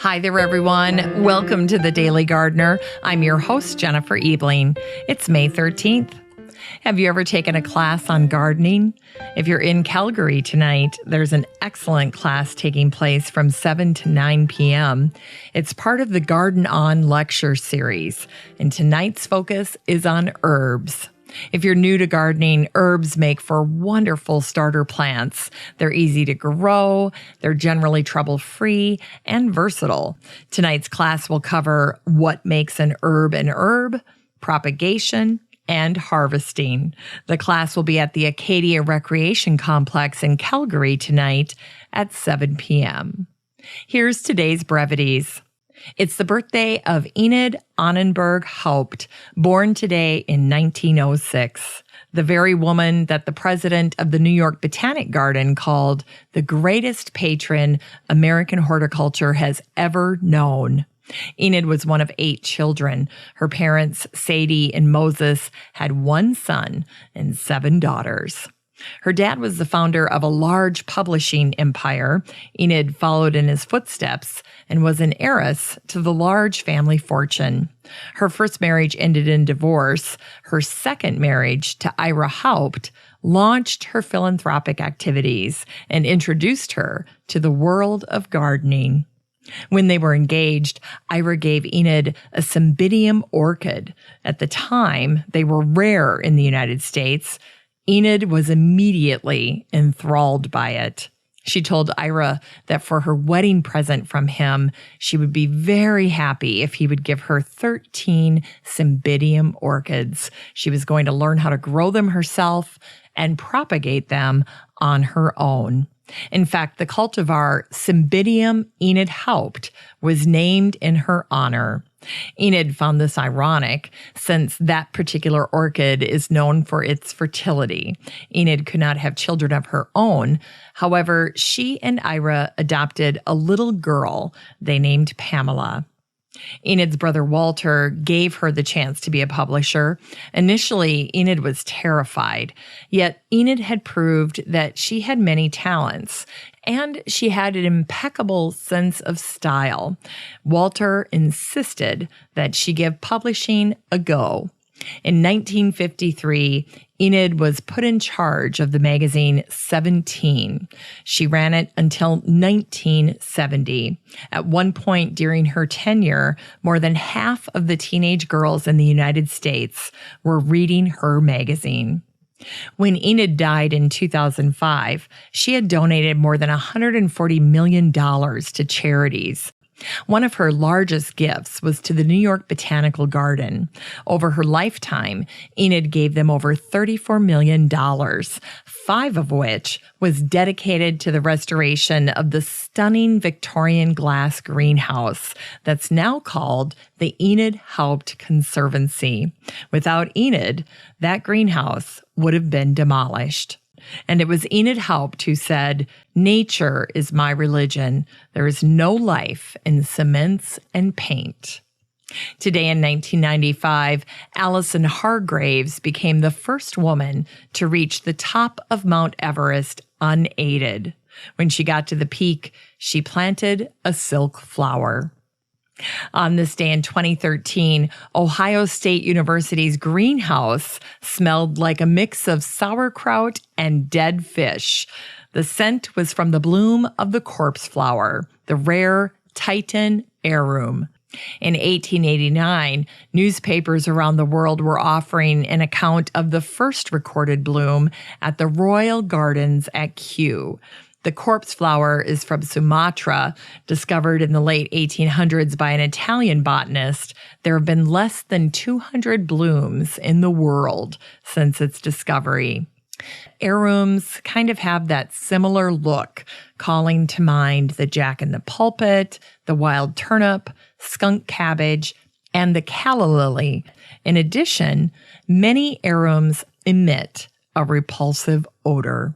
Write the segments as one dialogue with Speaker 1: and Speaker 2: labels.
Speaker 1: Hi there, everyone. Welcome to The Daily Gardener. I'm your host, Jennifer Ebling. It's May 13th. Have you ever taken a class on gardening? If you're in Calgary tonight, there's an excellent class taking place from 7 to 9 p.m. It's part of the Garden On lecture series, and tonight's focus is on herbs. If you're new to gardening, herbs make for wonderful starter plants. They're easy to grow, they're generally trouble-free, and versatile. Tonight's class will cover what makes an herb, propagation, and harvesting. The class will be at the Acadia Recreation Complex in Calgary tonight at 7 p.m. Here's today's brevities. It's the birthday of Enid Annenberg Haupt, born today in 1906, the very woman that the president of the New York Botanic Garden called the greatest patron American horticulture has ever known. Enid was one of 8 children. Her parents, Sadie and Moses, had 1 son and 7 daughters. Her dad was the founder of a large publishing empire. Enid followed in his footsteps and was an heiress to the large family fortune. Her first marriage ended in divorce. Her second marriage to Ira Haupt launched her philanthropic activities and introduced her to the world of gardening. When they were engaged, Ira gave Enid a cymbidium orchid. At the time, they were rare in the United States. Enid was immediately enthralled by it. She told Ira that for her wedding present from him, she would be very happy if he would give her 13 cymbidium orchids. She was going to learn how to grow them herself and propagate them on her own. In fact, the cultivar Cymbidium Enid Haupt was named in her honor. Enid found this ironic, since that particular orchid is known for its fertility. Enid could not have children of her own. However, she and Ira adopted a little girl they named Pamela. Enid's brother Walter gave her the chance to be a publisher. Initially, Enid was terrified, yet Enid had proved that she had many talents, and she had an impeccable sense of style. Walter insisted that she give publishing a go. In 1953, Enid was put in charge of the magazine 17. She ran it until 1970. At one point during her tenure, more than half of the teenage girls in the United States were reading her magazine. When Enid died in 2005, she had donated more than $140 million to charities. One of her largest gifts was to the New York Botanical Garden. Over her lifetime, Enid gave them over $34 million, 5 of which was dedicated to the restoration of the stunning Victorian glass greenhouse that's now called the Enid Haupt Conservancy. Without Enid, that greenhouse would have been demolished. And it was Enid Haupt who said, "Nature is my religion. There is no life in cements and paint." Today in 1995, Allison Hargraeves became the first woman to reach the top of Mount Everest unaided. When she got to the peak, she planted a silk flower. On this day in 2013, Ohio State University's greenhouse smelled like a mix of sauerkraut and dead fish. The scent was from the bloom of the corpse flower, the rare Titan heirloom. In 1889, newspapers around the world were offering an account of the first recorded bloom at the Royal Gardens at Kew. The corpse flower is from Sumatra, discovered in the late 1800s by an Italian botanist. There have been less than 200 blooms in the world since its discovery. Heirlooms kind of have that similar look, calling to mind the jack-in-the-pulpit, the wild turnip, skunk cabbage, and the calla lily. In addition, many heirlooms emit a repulsive odor.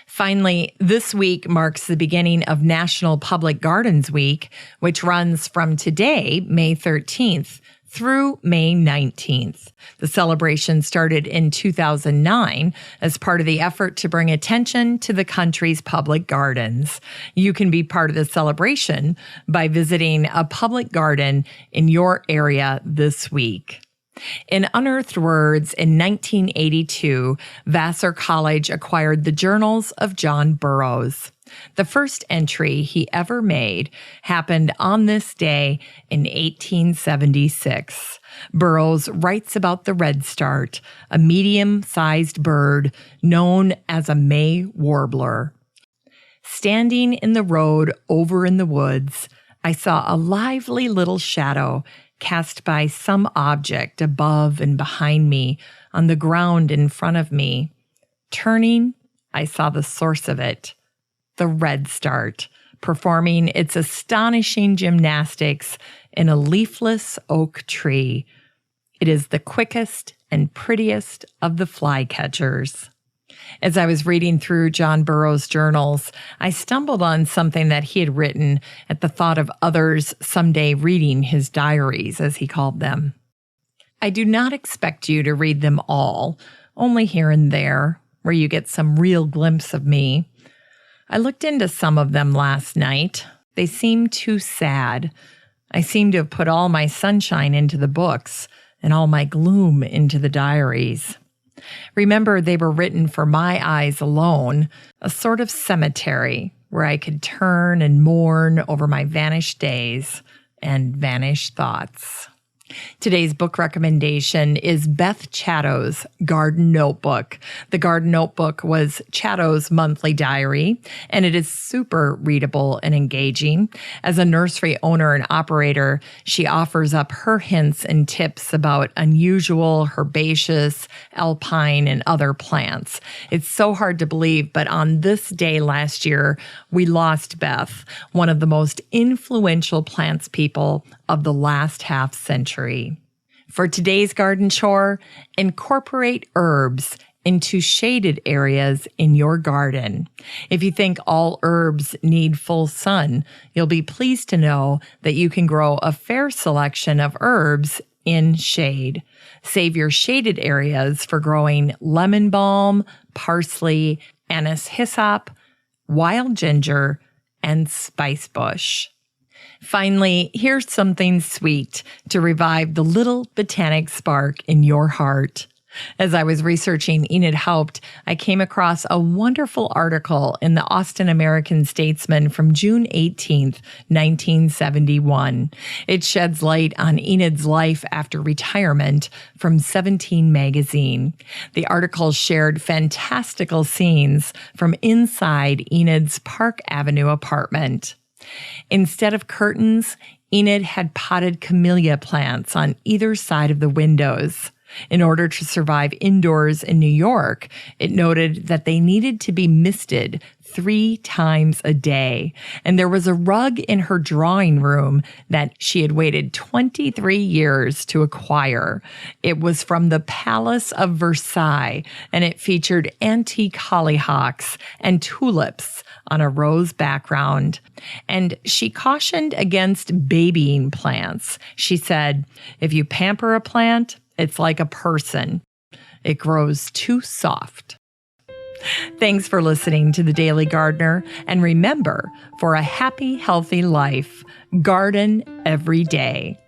Speaker 1: Finally, this week marks the beginning of National Public Gardens Week, which runs from today, May 13th, through May 19th. The celebration started in 2009 as part of the effort to bring attention to the country's public gardens. You can be part of the celebration by visiting a public garden in your area this week. In Unearthed Words, in 1982, Vassar College acquired the Journals of John Burroughs. The first entry he ever made happened on this day in 1876. Burroughs writes about the redstart, a medium-sized bird known as a May warbler. Standing in the road over in the woods, I saw a lively little shadow cast by some object above and behind me on the ground in front of me. Turning, I saw the source of it, the redstart, performing its astonishing gymnastics in a leafless oak tree. It is the quickest and prettiest of the flycatchers. As I was reading through John Burroughs' journals, I stumbled on something that he had written at the thought of others someday reading his diaries, as he called them. I do not expect you to read them all, only here and there, where you get some real glimpse of me. I looked into some of them last night. They seemed too sad. I seem to have put all my sunshine into the books and all my gloom into the diaries. Remember, they were written for my eyes alone, a sort of cemetery where I could turn and mourn over my vanished days and vanished thoughts. Today's book recommendation is Beth Chattow's Garden Notebook. The Garden Notebook was Chattow's monthly diary, and it is super readable and engaging. As a nursery owner and operator, she offers up her hints and tips about unusual, herbaceous, alpine, and other plants. It's so hard to believe, but on this day last year, we lost Beth, one of the most influential plants people of the last half century. For today's garden chore, incorporate herbs into shaded areas in your garden. If you think all herbs need full sun, you'll be pleased to know that you can grow a fair selection of herbs in shade. Save your shaded areas for growing lemon balm, parsley, anise hyssop, wild ginger, and spice bush. Finally, here's something sweet to revive the little botanic spark in your heart. As I was researching Enid Haupt, I came across a wonderful article in the Austin American-Statesman from June 18th, 1971. It sheds light on Enid's life after retirement from 17 magazine. The article shared fantastical scenes from inside Enid's Park Avenue apartment. Instead of curtains, Enid had potted camellia plants on either side of the windows. In order to survive indoors in New York, it noted that they needed to be misted 3 times a day. And there was a rug in her drawing room that she had waited 23 years to acquire. It was from the Palace of Versailles, and it featured antique hollyhocks and tulips on a rose background. And she cautioned against babying plants. She said, if you pamper a plant, it's like a person. It grows too soft. Thanks for listening to The Daily Gardener. And remember, for a happy, healthy life, garden every day.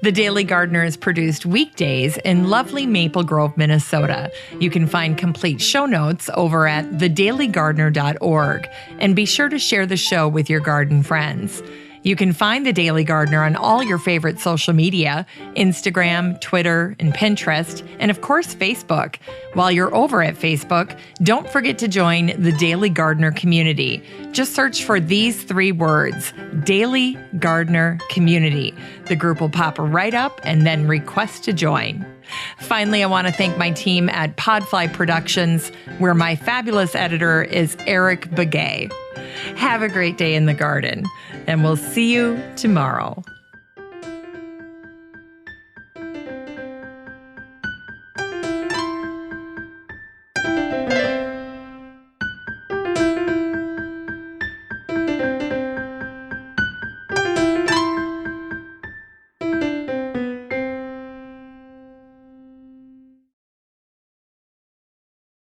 Speaker 1: The Daily Gardener is produced weekdays in lovely Maple Grove, Minnesota. You can find complete show notes over at thedailygardener.org. And be sure to share the show with your garden friends. You can find The Daily Gardener on all your favorite social media, Instagram, Twitter, and Pinterest, and of course, Facebook. While you're over at Facebook, don't forget to join the Daily Gardener community. Just search for these 3 words, Daily Gardener Community. The group will pop right up and then request to join. Finally, I want to thank my team at Podfly Productions, where my fabulous editor is Eric Begay. Have a great day in the garden, and we'll see you tomorrow.